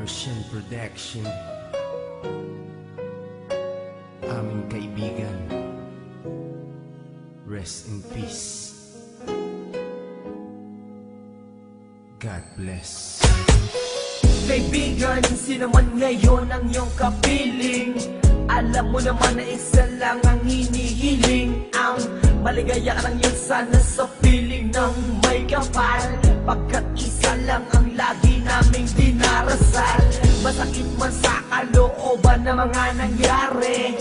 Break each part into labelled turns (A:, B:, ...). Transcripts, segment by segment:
A: Ocean Production. Aming kaibigan, rest in peace. God bless.
B: Kaibigan, sino man ngayon ang iyong kapiling? Alam mo naman na isa lang ang hinihiling. Ang maligaya ka lang yun sana sa piling ng may kapal, pagkat isa lang ang lagi naming dinarasal. Masakit man sa kalooban na mga nangyari,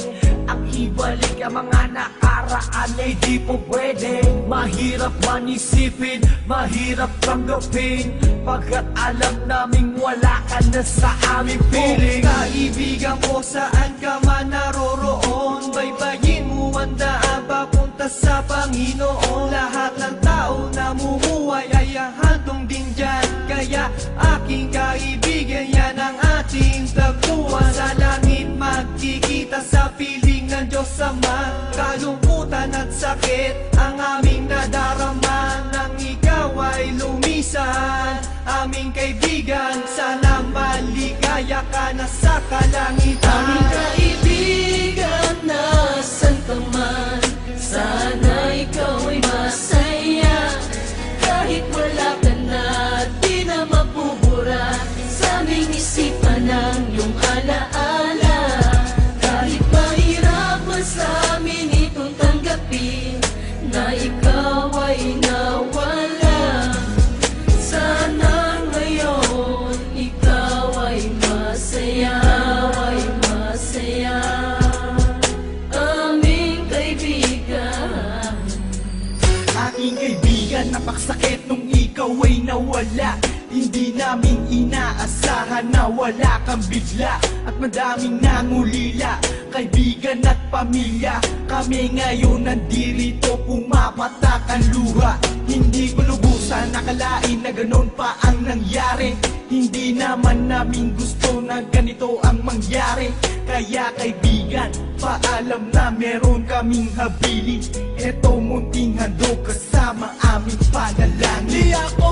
B: ang ibalik ang mga nakaraan ay di po pwede. Mahirap man isipin, mahirap tanggapin, pagkat alam naming wala ka na sa aming piling.
C: Kaibigan ko, saan ka man naroroon, baybayin mo ang daan papunta sa Panginoon. Lahat ng tao na mumuhay ay handong din dyan, kaya aking kaibigan, yan ang ating tagpuan. Sa langit magkikita sa piling ng Diyos Ama, kalungkutan at sakit ang aming nadarama. Nang ikaw ay lumisan, aming kaibigan, sana maligaya ka na sa kalangitan.
D: Aming kaibigan, nasan ka man, sana ikaw ay masaya. Kahit wala ka na, di na mapubura sa aming isipan ng iyong alaala. Kahit mahirap man sa amin itong tanggapin na ikaw ay nawala, sana ngayon ikaw ay masaya, ay masaya, aming kaibigan.
C: Aking kaibigan, napakasakit nung ikaw ay nawala. Hindi namin inaasahan na wala kang bigla, at madaming nangulila, kaibigan at pamilya. Kami ngayon nandirito, pumapatak ang luha. Hindi ko lubusan nakalain na ganon pa ang nangyari. Hindi naman namin gusto na ganito ang mangyari. Kaya kaibigan, paalam na meron kaming habili. Eto munting handog kasama aming panalangin.
B: Di ako